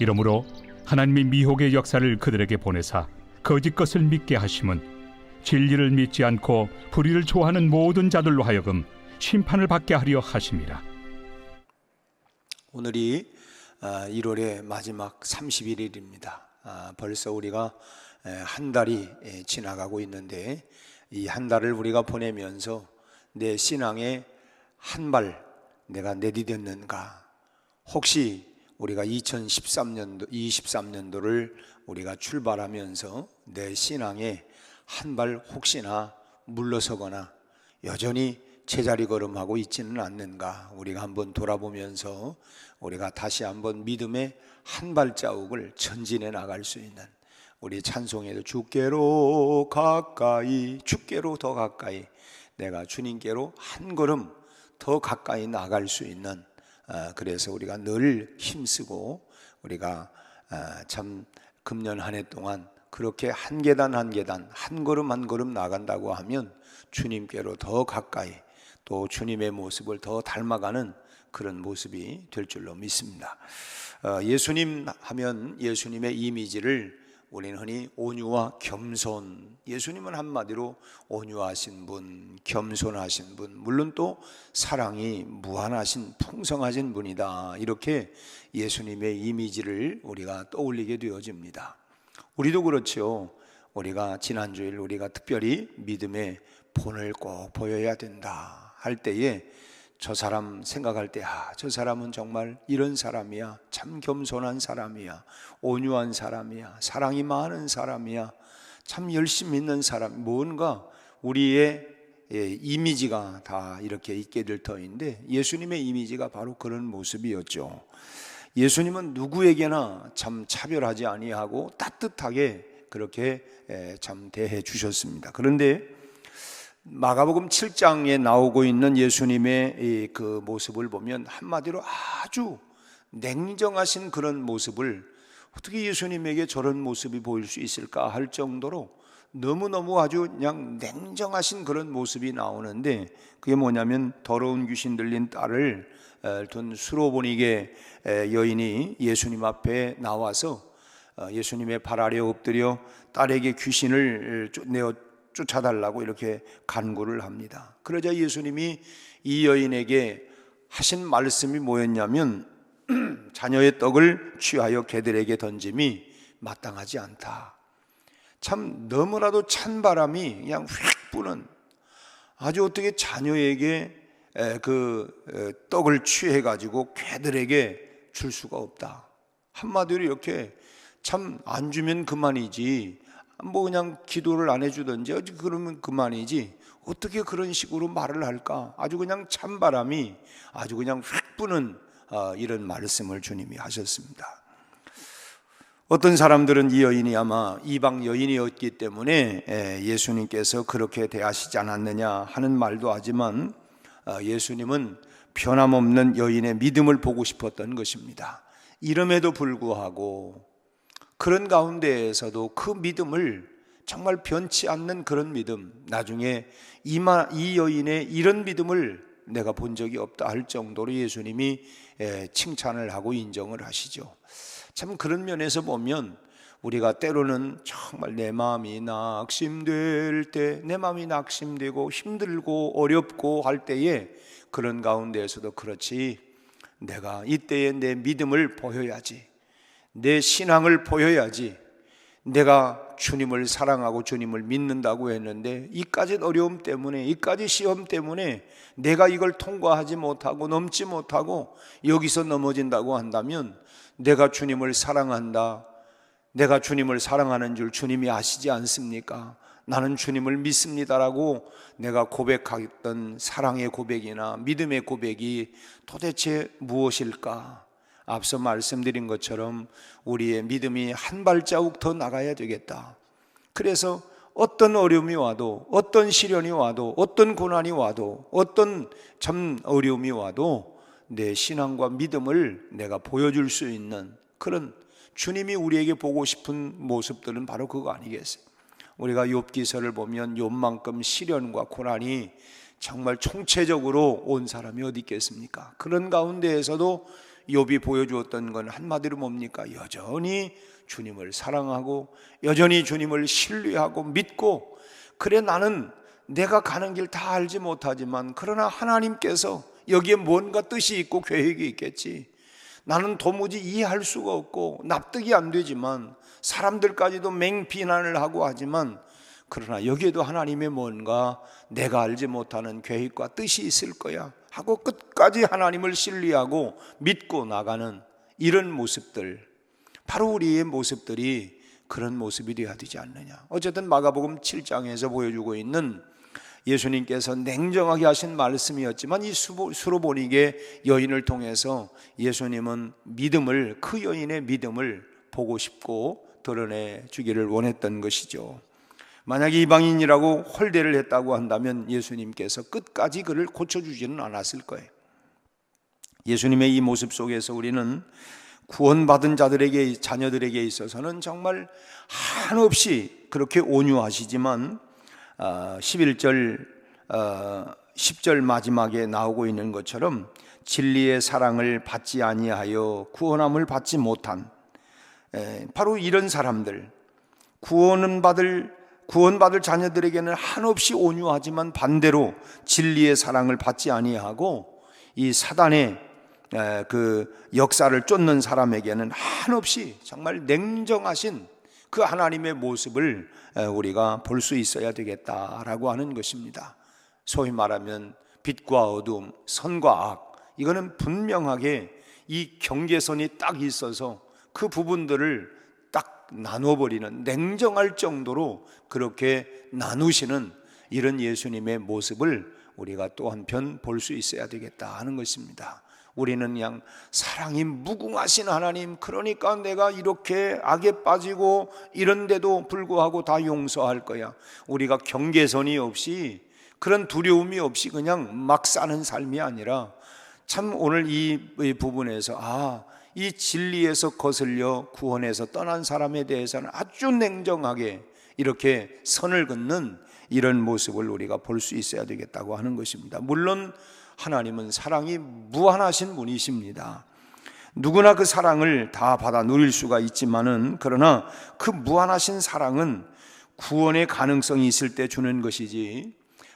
이러므로 하나님이 미혹의 역사를 그들에게 보내사 거짓 것을 믿게 하심은 진리를 믿지 않고 불의를 좋아하는 모든 자들로 하여금 심판을 받게 하려 하심이라. 오늘이 1월의 마지막 31일입니다. 벌써 우리가 한 달이 지나가고 있는데, 이 한 달을 우리가 보내면서 내 신앙에 한 발 내가 내디뎠는가? 혹시 우리가 2023년도를 우리가 출발하면서 내 신앙에 한 발 혹시나 물러서거나 여전히 제자리 걸음하고 있지는 않는가? 우리가 한번 돌아보면서 우리가 다시 한번 믿음의 한 발자국을 전진해 나갈 수 있는, 우리 찬송에도 주께로 가까이, 주께로 더 가까이, 내가 주님께로 한 걸음 더 가까이 나갈 수 있는, 그래서 우리가 늘 힘쓰고 우리가 참 금년 한 해 동안 그렇게 한 계단 한 계단, 한 걸음 한 걸음 나간다고 하면 주님께로 더 가까이, 또 주님의 모습을 더 닮아가는 그런 모습이 될 줄로 믿습니다. 예수님 하면 예수님의 이미지를 우리는 흔히 온유와 겸손, 예수님은 한마디로 온유하신 분, 겸손하신 분, 물론 또 사랑이 무한하신 풍성하신 분이다, 이렇게 예수님의 이미지를 우리가 떠올리게 되어집니다. 우리도 그렇죠. 우리가 지난주일 우리가 특별히 믿음의 본을 꼭 보여야 된다 할 때에 저 사람 생각할 때, 저 사람은 정말 이런 사람이야, 참 겸손한 사람이야, 온유한 사람이야, 사랑이 많은 사람이야, 참 열심히 있는 사람, 뭔가 우리의 이미지가 다 이렇게 있게 될 터인데, 예수님의 이미지가 바로 그런 모습이었죠. 예수님은 누구에게나 참 차별하지 아니하고 따뜻하게 그렇게 참 대해 주셨습니다. 그런데 마가복음 7장에 나오고 있는 예수님의 그 모습을 보면 한마디로 아주 냉정하신 그런 모습을, 어떻게 예수님에게 저런 모습이 보일 수 있을까 할 정도로 너무너무 아주 그냥 냉정하신 그런 모습이 나오는데, 그게 뭐냐면 더러운 귀신 들린 딸을 둔 수로보니게 여인이 예수님 앞에 나와서 예수님의 발 아래 엎드려 딸에게 귀신을 내어 쫓아달라고 이렇게 간구를 합니다. 그러자 예수님이 이 여인에게 하신 말씀이 뭐였냐면, 자녀의 떡을 취하여 개들에게 던짐이 마땅하지 않다. 참 너무나도 찬 바람이 그냥 휙 부는, 아주 어떻게 자녀에게 그 떡을 취해 가지고 개들에게 줄 수가 없다. 한마디로 이렇게 참 안 주면 그만이지, 뭐 그냥 기도를 안 해주든지 그러면 그만이지, 어떻게 그런 식으로 말을 할까? 아주 그냥 찬바람이 아주 그냥 휙 부는 이런 말씀을 주님이 하셨습니다. 어떤 사람들은 이 여인이 아마 이방 여인이었기 때문에 예수님께서 그렇게 대하시지 않았느냐 하는 말도 하지만, 예수님은 변함없는 여인의 믿음을 보고 싶었던 것입니다. 이름에도 불구하고 그런 가운데에서도 그 믿음을, 정말 변치 않는 그런 믿음, 나중에 이 여인의 이런 믿음을 내가 본 적이 없다 할 정도로 예수님이 칭찬을 하고 인정을 하시죠. 참 그런 면에서 보면 우리가 때로는 정말 내 마음이 낙심될 때, 내 마음이 낙심되고 힘들고 어렵고 할 때에, 그런 가운데에서도 그렇지, 내가 이때에 내 믿음을 보여야지, 내 신앙을 보여야지, 내가 주님을 사랑하고 주님을 믿는다고 했는데 이까지 어려움 때문에, 이까지 시험 때문에 내가 이걸 통과하지 못하고 넘지 못하고 여기서 넘어진다고 한다면, 내가 주님을 사랑한다, 내가 주님을 사랑하는 줄 주님이 아시지 않습니까? 나는 주님을 믿습니다라고 내가 고백했던 사랑의 고백이나 믿음의 고백이 도대체 무엇일까? 앞서 말씀드린 것처럼 우리의 믿음이 한 발자국 더 나가야 되겠다. 그래서 어떤 어려움이 와도, 어떤 시련이 와도, 어떤 고난이 와도, 어떤 참 어려움이 와도 내 신앙과 믿음을 내가 보여줄 수 있는 그런, 주님이 우리에게 보고 싶은 모습들은 바로 그거 아니겠어요? 우리가 욥기서를 보면 욥만큼 시련과 고난이 정말 총체적으로 온 사람이 어디 있겠습니까? 그런 가운데에서도 욥이 보여주었던 건 한마디로 뭡니까? 여전히 주님을 사랑하고 여전히 주님을 신뢰하고 믿고, 그래 나는 내가 가는 길 다 알지 못하지만 그러나 하나님께서 여기에 뭔가 뜻이 있고 계획이 있겠지. 나는 도무지 이해할 수가 없고 납득이 안 되지만 사람들까지도 맹비난을 하고 하지만 그러나 여기에도 하나님의 뭔가 내가 알지 못하는 계획과 뜻이 있을 거야 하고 끝까지 하나님을 신뢰하고 믿고 나가는 이런 모습들, 바로 우리의 모습들이 그런 모습이 되어야 되지 않느냐. 어쨌든 마가복음 7장에서 보여주고 있는 예수님께서 냉정하게 하신 말씀이었지만 이 수로보니게 여인을 통해서 예수님은 믿음을, 그 여인의 믿음을 보고 싶고 드러내 주기를 원했던 것이죠. 만약에 이방인이라고 홀대를 했다고 한다면 예수님께서 끝까지 그를 고쳐주지는 않았을 거예요. 예수님의 이 모습 속에서 우리는 구원받은 자들에게, 자녀들에게 있어서는 정말 한없이 그렇게 온유하시지만 11절 10절 마지막에 나오고 있는 것처럼 진리의 사랑을 받지 아니하여 구원함을 받지 못한, 바로 이런 사람들, 구원받을 자녀들에게는 한없이 온유하지만 반대로 진리의 사랑을 받지 아니하고 이 사단의 그 역사를 쫓는 사람에게는 한없이 정말 냉정하신 그 하나님의 모습을 우리가 볼 수 있어야 되겠다라고 하는 것입니다. 소위 말하면 빛과 어둠, 선과 악, 이거는 분명하게 이 경계선이 딱 있어서 그 부분들을 딱 나눠버리는, 냉정할 정도로 그렇게 나누시는 이런 예수님의 모습을 우리가 또 한편 볼 수 있어야 되겠다 하는 것입니다. 우리는 그냥 사랑이 무궁하신 하나님, 그러니까 내가 이렇게 악에 빠지고 이런데도 불구하고 다 용서할 거야, 우리가 경계선이 없이 그런 두려움이 없이 그냥 막 사는 삶이 아니라, 참 오늘 이 부분에서 이 진리에서 거슬려 구원에서 떠난 사람에 대해서는 아주 냉정하게 이렇게 선을 긋는 이런 모습을 우리가 볼 수 있어야 되겠다고 하는 것입니다. 물론 하나님은 사랑이 무한하신 분이십니다. 누구나 그 사랑을 다 받아 누릴 수가 있지만은, 그러나 그 무한하신 사랑은 구원의 가능성이 있을 때 주는 것이지,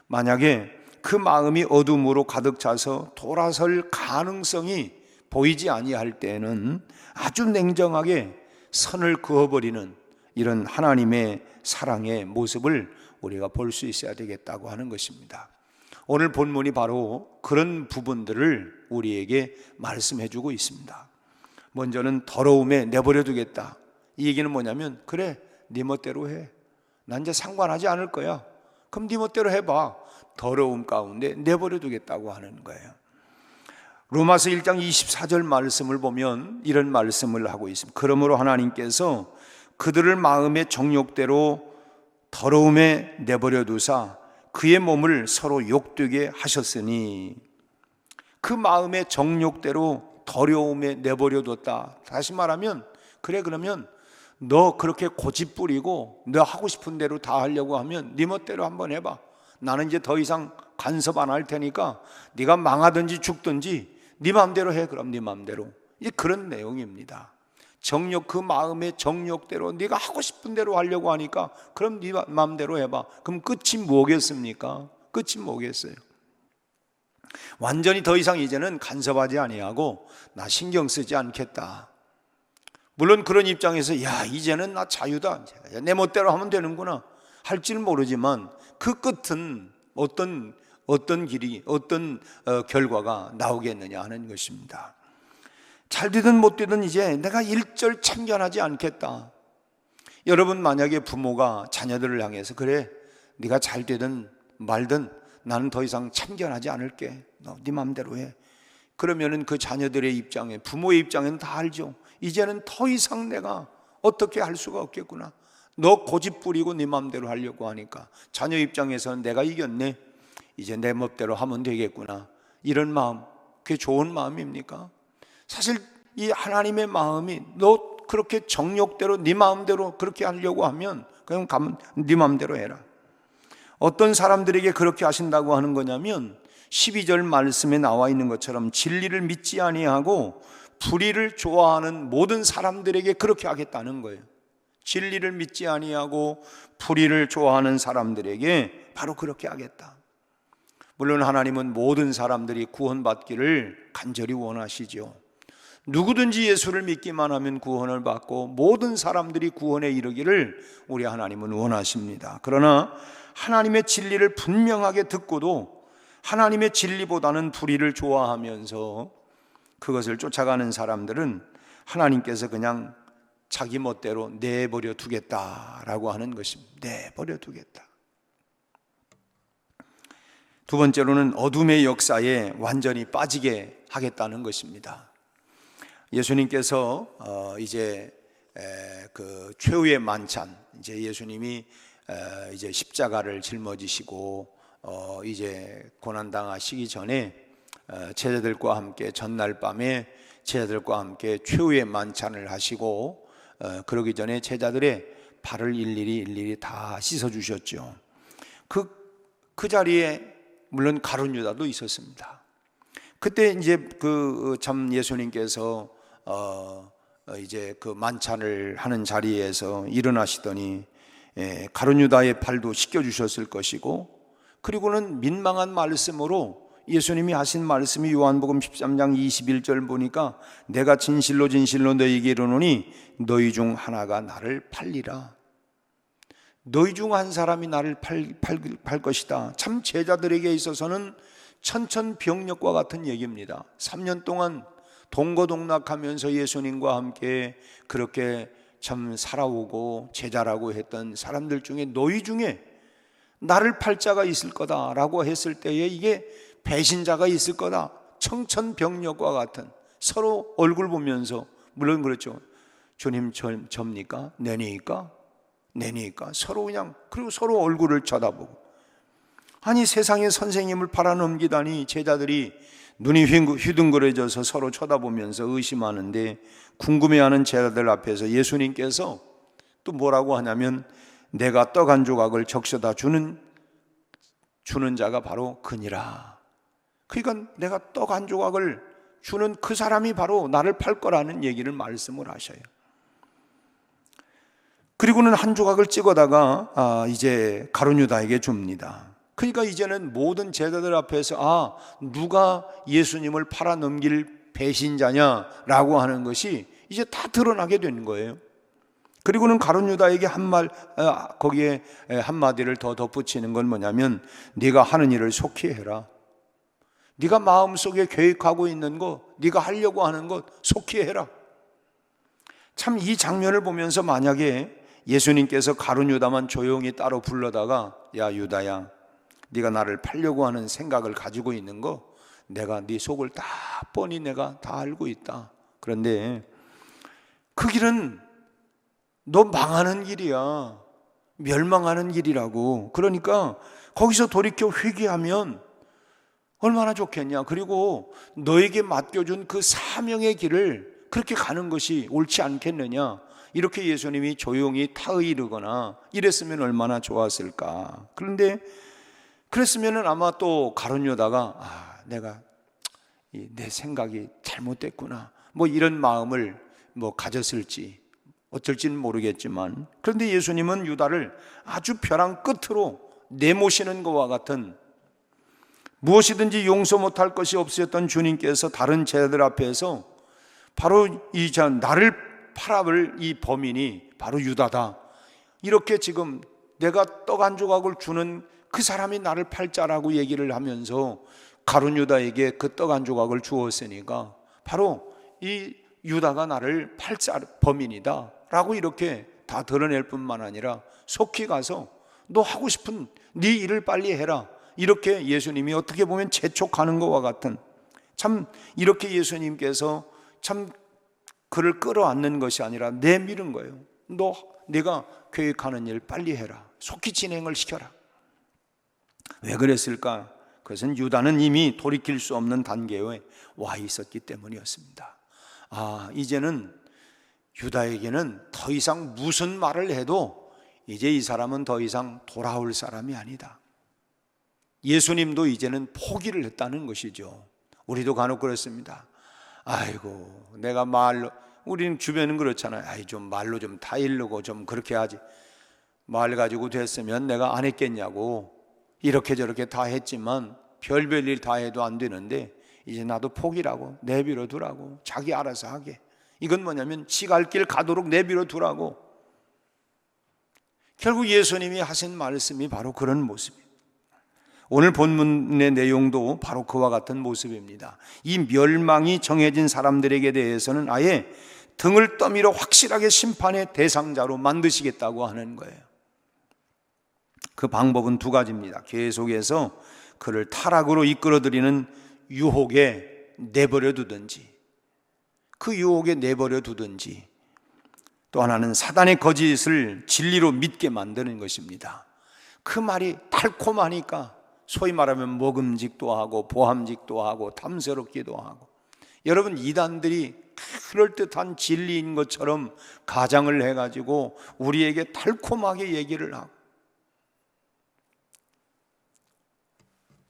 만약에 그 마음이 어둠으로 가득 차서 돌아설 가능성이 보이지 아니할 때에는 아주 냉정하게 선을 그어버리는 이런 하나님의 사랑의 모습을 우리가 볼 수 있어야 되겠다고 하는 것입니다. 오늘 본문이 바로 그런 부분들을 우리에게 말씀해 주고 있습니다. 먼저는 더러움에 내버려 두겠다. 이 얘기는 뭐냐면, 그래 네 멋대로 해, 난 이제 상관하지 않을 거야, 그럼 네 멋대로 해봐. 더러움 가운데 내버려 두겠다고 하는 거예요. 로마서 1장 24절 말씀을 보면 이런 말씀을 하고 있습니다. 그러므로 하나님께서 그들을 마음의 정욕대로 더러움에 내버려 두사 그의 몸을 서로 욕되게 하셨으니, 그 마음의 정욕대로 더러움에 내버려 뒀다. 다시 말하면, 그래 그러면 너 그렇게 고집 부리고 너 하고 싶은 대로 다 하려고 하면 네 멋대로 한번 해봐. 나는 이제 더 이상 간섭 안 할 테니까 네가 망하든지 죽든지 네 마음대로 해. 그럼 네 마음대로. 이제 그런 내용입니다. 정욕, 그 마음의 정욕대로 네가 하고 싶은 대로 하려고 하니까 그럼 네 마음대로 해봐. 그럼 끝이 뭐겠습니까? 끝이 뭐겠어요? 완전히 더 이상 이제는 간섭하지 아니하고 나 신경 쓰지 않겠다. 물론 그런 입장에서 야 이제는 나 자유다, 내 멋대로 하면 되는구나 할지는 모르지만, 그 끝은 어떤 길이, 어떤 결과가 나오겠느냐 하는 것입니다. 잘 되든 못 되든 이제 내가 일절 참견하지 않겠다. 여러분, 만약에 부모가 자녀들을 향해서 그래 네가 잘 되든 말든 나는 더 이상 참견하지 않을게, 너 네 마음대로 해. 그러면은 그 자녀들의 입장에, 부모의 입장에는 다 알죠. 이제는 더 이상 내가 어떻게 할 수가 없겠구나. 너 고집 부리고 네 마음대로 하려고 하니까 자녀 입장에서는 내가 이겼네, 이제 내 멋대로 하면 되겠구나. 이런 마음, 그게 좋은 마음입니까? 사실 이 하나님의 마음이 너 그렇게 정욕대로 네 마음대로 그렇게 하려고 하면 그냥 가면 네 마음대로 해라. 어떤 사람들에게 그렇게 하신다고 하는 거냐면, 12절 말씀에 나와 있는 것처럼 진리를 믿지 아니하고 불의를 좋아하는 모든 사람들에게 그렇게 하겠다는 거예요. 진리를 믿지 아니하고 불의를 좋아하는 사람들에게 바로 그렇게 하겠다. 물론 하나님은 모든 사람들이 구원받기를 간절히 원하시죠. 누구든지 예수를 믿기만 하면 구원을 받고 모든 사람들이 구원에 이르기를 우리 하나님은 원하십니다. 그러나 하나님의 진리를 분명하게 듣고도 하나님의 진리보다는 불의를 좋아하면서 그것을 쫓아가는 사람들은 하나님께서 그냥 자기 멋대로 내버려 두겠다라고 하는 것입니다. 내버려 두겠다. 두 번째로는 어둠의 역사에 완전히 빠지게 하겠다는 것입니다. 예수님께서 이제 그 최후의 만찬, 이제 예수님이 이제 십자가를 짊어지시고 이제 고난 당하시기 전에 제자들과 함께 전날 밤에 제자들과 함께 최후의 만찬을 하시고 그러기 전에 제자들의 발을 일일이 다 씻어 주셨죠. 그 자리에 물론 가룟 유다도 있었습니다. 그때 이제 그 참 예수님께서 이제 그 만찬을 하는 자리에서 일어나시더니 가룟 유다의 발도 씻겨 주셨을 것이고, 그리고는 민망한 말씀으로 예수님이 하신 말씀이 요한복음 13장 21절 보니까 내가 진실로 진실로 너희에게 이르노니 너희 중 하나가 나를 팔리라. 너희 중 한 사람이 나를 팔 것이다. 참 제자들에게 있어서는 천천병력과 같은 얘기입니다. 3년 동안 동거동락하면서 예수님과 함께 그렇게 참 살아오고 제자라고 했던 사람들 중에 너희 중에 나를 팔 자가 있을 거다라고 했을 때에 이게 배신자가 있을 거다. 청천벽력과 같은, 서로 얼굴 보면서, 물론 그렇죠. 주님 접니까? 내니까? 내니까? 서로 그냥, 그리고 서로 얼굴을 쳐다보고. 아니 세상에 선생님을 팔아넘기다니 제자들이 눈이 휘둥그레져서 서로 쳐다보면서 의심하는데, 궁금해하는 제자들 앞에서 예수님께서 또 뭐라고 하냐면 내가 떡 한 조각을 적셔다 주는 자가 바로 그니라. 그러니까 내가 떡 한 조각을 주는 그 사람이 바로 나를 팔 거라는 얘기를 말씀을 하셔요. 그리고는 한 조각을 찍어다가 이제 가룟 유다에게 줍니다. 그러니까 이제는 모든 제자들 앞에서 누가 예수님을 팔아넘길 배신자냐라고 하는 것이 이제 다 드러나게 된 거예요. 그리고는 가룟 유다에게 거기에 한마디를 더 덧붙이는 건 뭐냐면 네가 하는 일을 속히 해라. 네가 마음속에 계획하고 있는 것, 네가 하려고 하는 것 속히 해라. 참 이 장면을 보면서 만약에 예수님께서 가룟 유다만 조용히 따로 불러다가 야 유다야, 네가 나를 팔려고 하는 생각을 가지고 있는 거 내가 네 속을 다 뻔히 내가 다 알고 있다. 그런데 그 길은 너 망하는 길이야. 멸망하는 길이라고. 그러니까 거기서 돌이켜 회개하면 얼마나 좋겠냐. 그리고 너에게 맡겨준 그 사명의 길을 그렇게 가는 것이 옳지 않겠느냐. 이렇게 예수님이 조용히 타의르거나 이랬으면 얼마나 좋았을까. 그런데 그랬으면 아마 또 가룟 유다가 내가 내 생각이 잘못됐구나 뭐 이런 마음을 가졌을지 어쩔지는 모르겠지만, 그런데 예수님은 유다를 아주 벼랑 끝으로 내모시는 것과 같은, 무엇이든지 용서 못할 것이 없었던 주님께서 다른 제자들 앞에서 바로 나를 팔아볼 이 범인이 바로 유다다, 이렇게 지금 내가 떡 한 조각을 주는 그 사람이 나를 팔 자라고 얘기를 하면서 가룟 유다에게 그 떡 한 조각을 주었으니까 바로 이 유다가 나를 팔 자 범인이다 라고 이렇게 다 드러낼 뿐만 아니라 속히 가서 너 하고 싶은 네 일을 빨리 해라, 이렇게 예수님이 어떻게 보면 재촉하는 것과 같은, 참 이렇게 예수님께서 참 그를 끌어안는 것이 아니라 내밀은 거예요. 내가 계획하는 일 빨리 해라, 속히 진행을 시켜라. 왜 그랬을까? 그것은 유다는 이미 돌이킬 수 없는 단계에 와 있었기 때문이었습니다. 이제는 유다에게는 더 이상 무슨 말을 해도 이제 이 사람은 더 이상 돌아올 사람이 아니다. 예수님도 이제는 포기를 했다는 것이죠. 우리도 간혹 그렇습니다. 아이고 내가 말로, 우리는 주변은 그렇잖아요. 아이 좀 말로 좀 타일르고 좀 그렇게 하지, 말 가지고 됐으면 내가 안 했겠냐고. 이렇게 저렇게 다 했지만 별별 일 다 해도 안 되는데 이제 나도 포기라고, 내버려 두라고, 자기 알아서 하게. 이건 뭐냐면 지 갈 길 가도록 내버려 두라고. 결국 예수님이 하신 말씀이 바로 그런 모습이에요. 오늘 본문의 내용도 바로 그와 같은 모습입니다. 이 멸망이 정해진 사람들에게 대해서는 아예 등을 떠밀어 확실하게 심판의 대상자로 만드시겠다고 하는 거예요. 그 방법은 두 가지입니다. 계속해서 그를 타락으로 이끌어들이는 유혹에 내버려 두든지, 그 유혹에 내버려 두든지, 또 하나는 사단의 거짓을 진리로 믿게 만드는 것입니다. 그 말이 달콤하니까 소위 말하면 먹음직도 하고 보함직도 하고 탐스럽기도 하고, 여러분 이단들이 그럴듯한 진리인 것처럼 가장을 해가지고 우리에게 달콤하게 얘기를 하고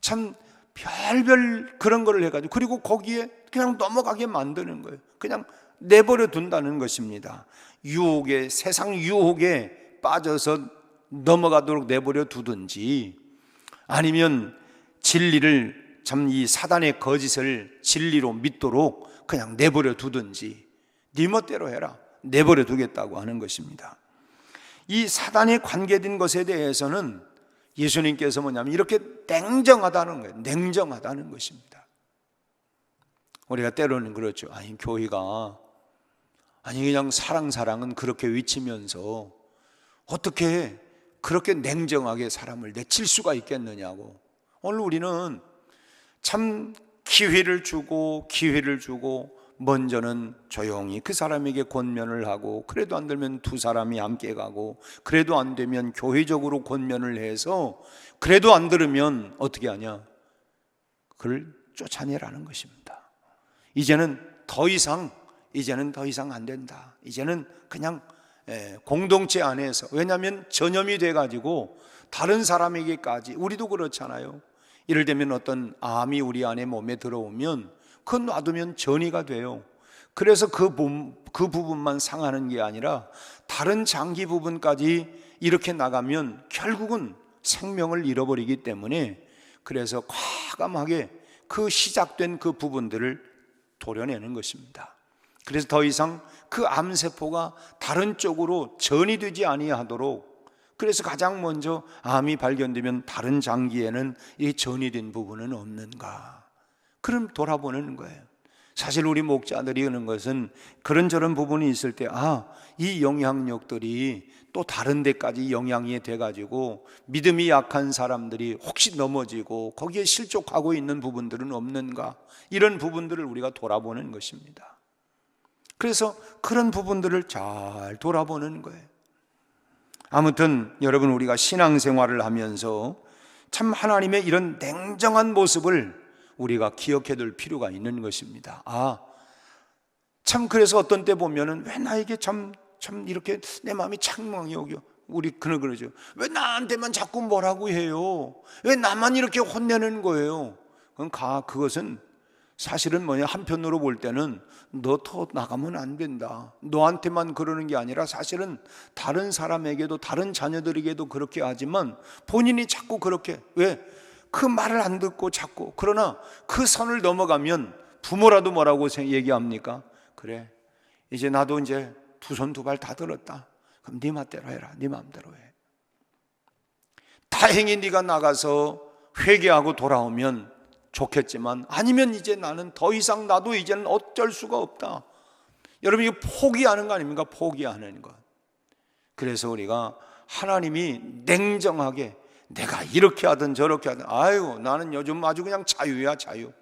참 별별 그런 걸 해가지고, 그리고 거기에 그냥 넘어가게 만드는 거예요. 그냥 내버려 둔다는 것입니다. 유혹에, 세상 유혹에 빠져서 넘어가도록 내버려 두든지, 아니면 진리를, 참 이 사단의 거짓을 진리로 믿도록 그냥 내버려 두든지, 네 멋대로 해라, 내버려 두겠다고 하는 것입니다. 이 사단에 관계된 것에 대해서는 예수님께서 뭐냐면 이렇게 냉정하다는 거예요. 냉정하다는 것입니다. 우리가 때로는 그렇죠. 아니 교회가, 아니 그냥 사랑은 그렇게 외치면서 어떻게 그렇게 냉정하게 사람을 내칠 수가 있겠느냐고. 오늘 우리는 참 기회를 주고 먼저는 조용히 그 사람에게 권면을 하고, 그래도 안 되면 두 사람이 함께 가고, 그래도 안 되면 교회적으로 권면을 해서, 그래도 안 들으면 어떻게 하냐? 그를 쫓아내라는 것입니다. 이제는 더 이상 안 된다. 이제는 그냥 공동체 안에서, 왜냐하면 전염이 돼가지고 다른 사람에게까지, 우리도 그렇잖아요. 이를 들면 어떤 암이 우리 안에 몸에 들어오면 그거 놔두면 전이가 돼요. 그래서 그 부분만 상하는 게 아니라 다른 장기 부분까지 이렇게 나가면 결국은 생명을 잃어버리기 때문에, 그래서 과감하게 그 시작된 그 부분들을 도려내는 것입니다. 그래서 더 이상 그 암세포가 다른 쪽으로 전이 되지 아니하도록, 그래서 가장 먼저 암이 발견되면 다른 장기에는 이 전이 된 부분은 없는가, 그럼 돌아보는 거예요. 사실 우리 목자들이 하는 것은 그런저런 부분이 있을 때, 이 영향력들이 또 다른 데까지 영향이 돼가지고 믿음이 약한 사람들이 혹시 넘어지고 거기에 실족하고 있는 부분들은 없는가, 이런 부분들을 우리가 돌아보는 것입니다. 그래서 그런 부분들을 잘 돌아보는 거예요. 아무튼 여러분, 우리가 신앙생활을 하면서 참 하나님의 이런 냉정한 모습을 우리가 기억해 둘 필요가 있는 것입니다. 참 그래서 어떤 때 보면은 왜 나에게 참 이렇게 내 마음이 창망이 오겨. 우리 그러죠. 왜 나한테만 자꾸 뭐라고 해요? 왜 나만 이렇게 혼내는 거예요? 그것은 사실은 뭐냐, 한편으로 볼 때는 너 더 나가면 안 된다, 너한테만 그러는 게 아니라 사실은 다른 사람에게도, 다른 자녀들에게도 그렇게 하지만 본인이 자꾸 그렇게, 왜? 그 말을 안 듣고 자꾸, 그러나 그 선을 넘어가면 부모라도 뭐라고 얘기합니까? 그래, 이제 나도 이제 두 손 두 발 다 들었다. 그럼 네 맘대로 해라. 네 마음대로 해. 다행히 네가 나가서 회개하고 돌아오면 좋겠지만, 아니면 이제 나는 더 이상, 나도 이제는 어쩔 수가 없다. 여러분, 이거 포기하는 거 아닙니까? 포기하는 것. 그래서 우리가 하나님이 냉정하게 내가 이렇게 하든 저렇게 하든, 나는 요즘 아주 그냥 자유야, 자유.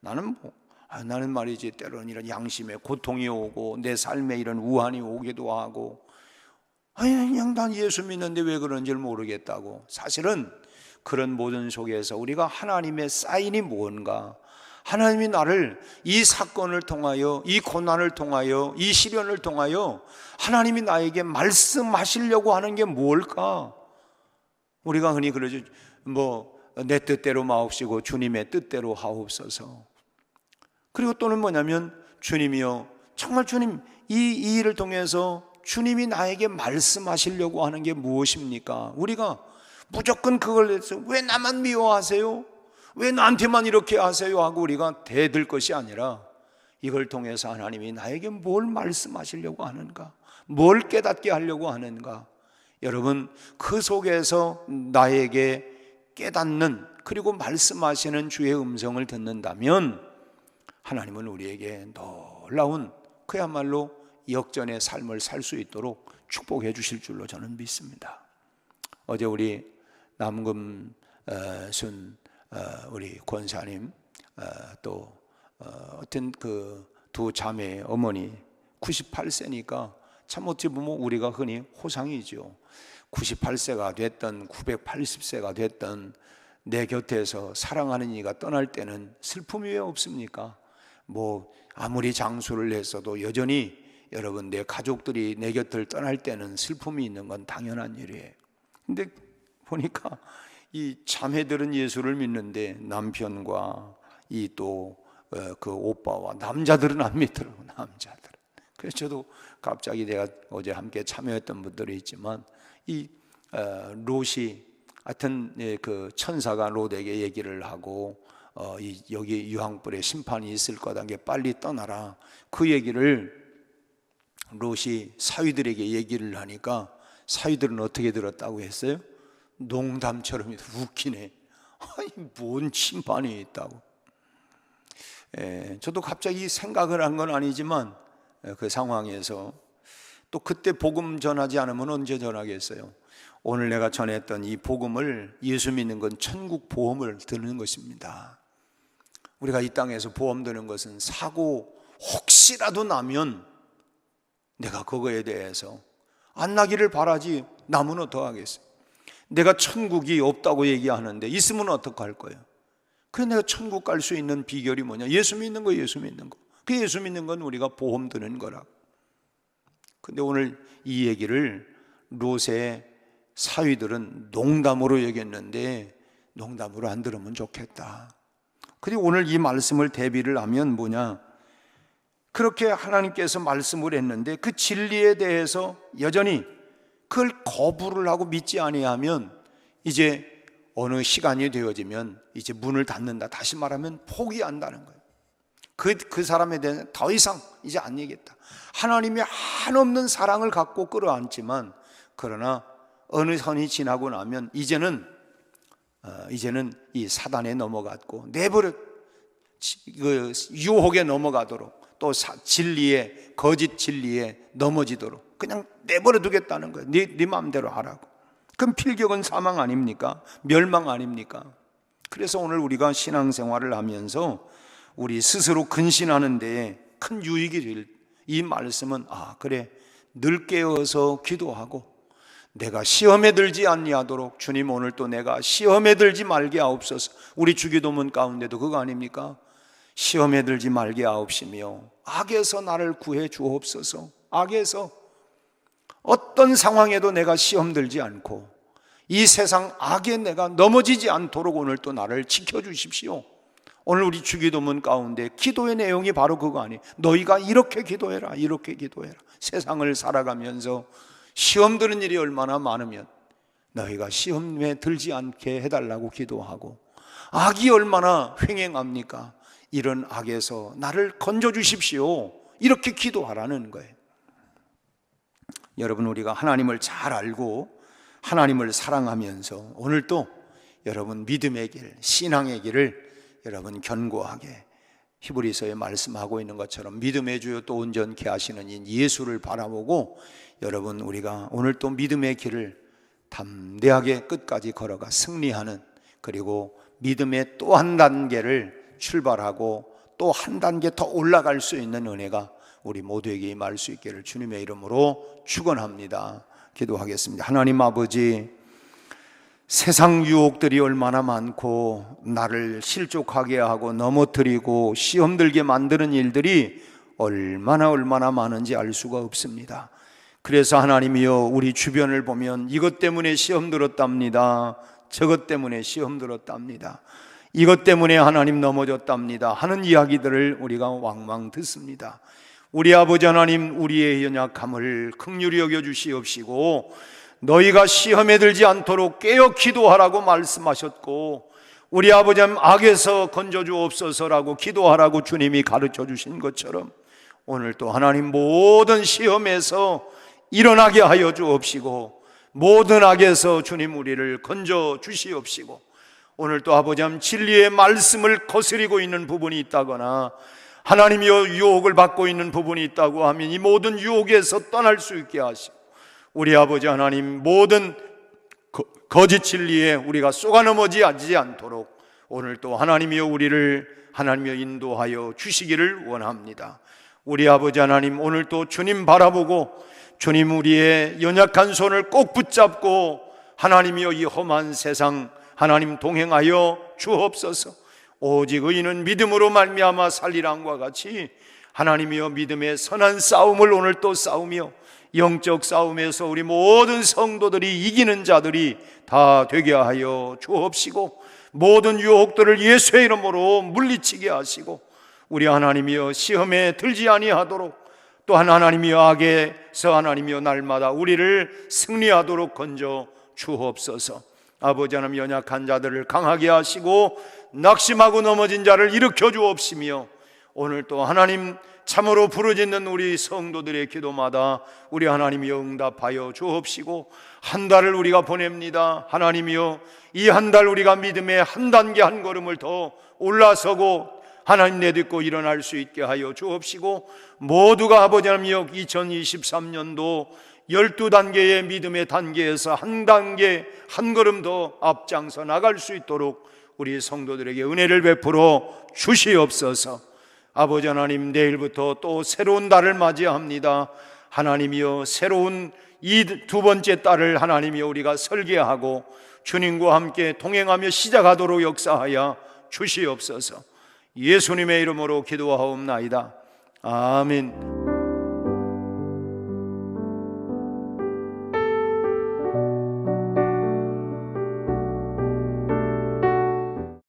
나는 말이지 때로는 이런 양심에 고통이 오고 내 삶에 이런 우환이 오기도 하고, 그냥 난 예수 믿는데 왜 그런지를 모르겠다고. 사실은 그런 모든 속에서 우리가 하나님의 사인이 뭔가, 하나님이 나를 이 사건을 통하여, 이 고난을 통하여, 이 시련을 통하여 하나님이 나에게 말씀하시려고 하는 게 뭘까? 우리가 흔히 그러죠. 내 뜻대로 마옵시고 주님의 뜻대로 하옵소서. 그리고 또는 뭐냐면 주님이요, 정말 주님, 이 일을 통해서 주님이 나에게 말씀하시려고 하는 게 무엇입니까? 우리가 무조건 그걸 해서 왜 나만 미워하세요? 왜 나한테만 이렇게 하세요? 하고 우리가 대들 것이 아니라 이걸 통해서 하나님이 나에게 뭘 말씀하시려고 하는가? 뭘 깨닫게 하려고 하는가? 여러분, 그 속에서 나에게 깨닫는, 그리고 말씀하시는 주의 음성을 듣는다면 하나님은 우리에게 놀라운, 그야말로 역전의 삶을 살 수 있도록 축복해 주실 줄로 저는 믿습니다. 어제 우리 남금순 우리 권사님, 또 어떤 그 두 자매 어머니 98세니까 참 어찌 보면 우리가 흔히 호상이죠. 98세가 됐던 980세가 됐던 내 곁에서 사랑하는 이가 떠날 때는 슬픔이 왜 없습니까? 뭐 아무리 장수를 했어도 여전히 여러분, 내 가족들이 내 곁을 떠날 때는 슬픔이 있는 건 당연한 일이에요. 근데 보니까 이 자매들은 예수를 믿는데 남편과 이 또 그 오빠와 남자들은 안 믿더라고, 남자들은. 그래서 저도 갑자기, 내가 어제 함께 참여했던 분들이 있지만 이 롯이 하여튼 그 천사가 롯에게 얘기를 하고 여기 유황불에 심판이 있을 거다, 게 빨리 떠나라, 그 얘기를 롯이 사위들에게 얘기를 하니까 사위들은 어떻게 들었다고 했어요? 농담처럼 웃기네. 아니, 뭔 심판이 있다고. 저도 갑자기 생각을 한 건 아니지만 그 상황에서 또 그때 복음 전하지 않으면 언제 전하겠어요? 오늘 내가 전했던 이 복음을, 예수 믿는 건 천국 보험을 드는 것입니다. 우리가 이 땅에서 보험 드는 것은 사고 혹시라도 나면 내가 그거에 대해서 안 나기를 바라지, 나면 어떡하겠어요? 내가 천국이 없다고 얘기하는데 있으면 어떡할 거예요? 그래서 내가 천국 갈 수 있는 비결이 뭐냐? 예수 믿는 거, 예수 믿는 거. 그 예수 믿는 건 우리가 보험 드는 거라. 근데 오늘 이 얘기를 롯의 사위들은 농담으로 여겼는데 농담으로 안 들으면 좋겠다. 그리고 오늘 이 말씀을 대비를 하면 뭐냐? 그렇게 하나님께서 말씀을 했는데 그 진리에 대해서 여전히 그걸 거부를 하고 믿지 아니하면 이제 어느 시간이 되어지면 이제 문을 닫는다. 다시 말하면 포기한다는 거예요. 그 사람에 대해서 더 이상 이제 안 얘기했다. 하나님이 한없는 사랑을 갖고 끌어안지만, 그러나 어느 선이 지나고 나면 이제는 이 사단에 넘어갔고 내버려 그 유혹에 넘어가도록, 또 진리에, 거짓 진리에 넘어지도록 그냥 내버려 두겠다는 거예요. 네 마음대로 하라고. 그럼 필경은 사망 아닙니까? 멸망 아닙니까? 그래서 오늘 우리가 신앙생활을 하면서 우리 스스로 근신하는 데에 큰 유익이 될 이 말씀은, 그래, 늘 깨어서 기도하고 내가 시험에 들지 아니하도록, 주님 오늘 또 내가 시험에 들지 말게 하옵소서. 우리 주기도문 가운데도 그거 아닙니까? 시험에 들지 말게 하옵시며 악에서 나를 구해 주옵소서. 악에서, 어떤 상황에도 내가 시험 들지 않고 이 세상 악에 내가 넘어지지 않도록 오늘 또 나를 지켜주십시오. 오늘 우리 주기도문 가운데 기도의 내용이 바로 그거 아니에요? 너희가 이렇게 기도해라, 이렇게 기도해라. 세상을 살아가면서 시험 드는 일이 얼마나 많으면 너희가 시험에 들지 않게 해달라고 기도하고, 악이 얼마나 횡행합니까? 이런 악에서 나를 건져주십시오, 이렇게 기도하라는 거예요. 여러분, 우리가 하나님을 잘 알고 하나님을 사랑하면서 오늘 또 여러분 믿음의 길, 신앙의 길을 여러분 견고하게, 히브리서에 말씀하고 있는 것처럼 믿음의 주요 또 온전케 하시는 이 예수를 바라보고, 여러분 우리가 오늘 또 믿음의 길을 담대하게 끝까지 걸어가 승리하는, 그리고 믿음의 또 한 단계를 출발하고 또 한 단계 더 올라갈 수 있는 은혜가 우리 모두에게 임할 수 있기를 주님의 이름으로 축원합니다. 기도하겠습니다. 하나님 아버지, 세상 유혹들이 얼마나 많고 나를 실족하게 하고 넘어뜨리고 시험 들게 만드는 일들이 얼마나 많은지 알 수가 없습니다. 그래서 하나님이여, 우리 주변을 보면 이것 때문에 시험 들었답니다, 저것 때문에 시험 들었답니다, 이것 때문에 하나님 넘어졌답니다 하는 이야기들을 우리가 왕왕 듣습니다. 우리 아버지 하나님, 우리의 연약함을 긍휼히 여겨 주시옵시고 너희가 시험에 들지 않도록 깨어 기도하라고 말씀하셨고, 우리 아버지 하나님 악에서 건져주옵소서라고 기도하라고 주님이 가르쳐 주신 것처럼 오늘 또 하나님 모든 시험에서 일어나게 하여 주옵시고 모든 악에서 주님 우리를 건져 주시옵시고, 오늘 또 아버지 하나님 진리의 말씀을 거스리고 있는 부분이 있다거나 하나님이여 유혹을 받고 있는 부분이 있다고 하면 이 모든 유혹에서 떠날 수 있게 하시고, 우리 아버지 하나님 모든 거짓 진리에 우리가 쏘가 넘어지지 않도록 오늘 또 하나님이여 우리를 하나님이여 인도하여 주시기를 원합니다. 우리 아버지 하나님, 오늘 또 주님 바라보고 주님 우리의 연약한 손을 꼭 붙잡고 하나님이여 이 험한 세상 하나님 동행하여 주옵소서. 오직 의인은 믿음으로 말미암아 살리란과 같이 하나님이여 믿음의 선한 싸움을 오늘 또 싸우며 영적 싸움에서 우리 모든 성도들이 이기는 자들이 다 되게 하여 주옵시고 모든 유혹들을 예수의 이름으로 물리치게 하시고 우리 하나님이여 시험에 들지 아니하도록 또한 하나님이여 악에서 하나님이여 날마다 우리를 승리하도록 건져 주옵소서. 아버지 하나님 연약한 자들을 강하게 하시고 낙심하고 넘어진 자를 일으켜 주옵시며 오늘 또 하나님 참으로 부르짖는 우리 성도들의 기도마다 우리 하나님이여 응답하여 주옵시고 한 달을 우리가 보냅니다. 하나님이여 이 한 달 우리가 믿음의 한 단계 한 걸음을 더 올라서고 하나님 내딛고 일어날 수 있게 하여 주옵시고 모두가 아버지 하나님이여 2023년도 12단계의 믿음의 단계에서 한 단계 한 걸음 더 앞장서 나갈 수 있도록 우리 성도들에게 은혜를 베풀어 주시옵소서. 아버지 하나님 내일부터 또 새로운 달을 맞이합니다. 하나님이여 새로운 이 두 번째 달을 하나님이여 우리가 설계하고 주님과 함께 동행하며 시작하도록 역사하여 주시옵소서. 예수님의 이름으로 기도하옵나이다. 아멘.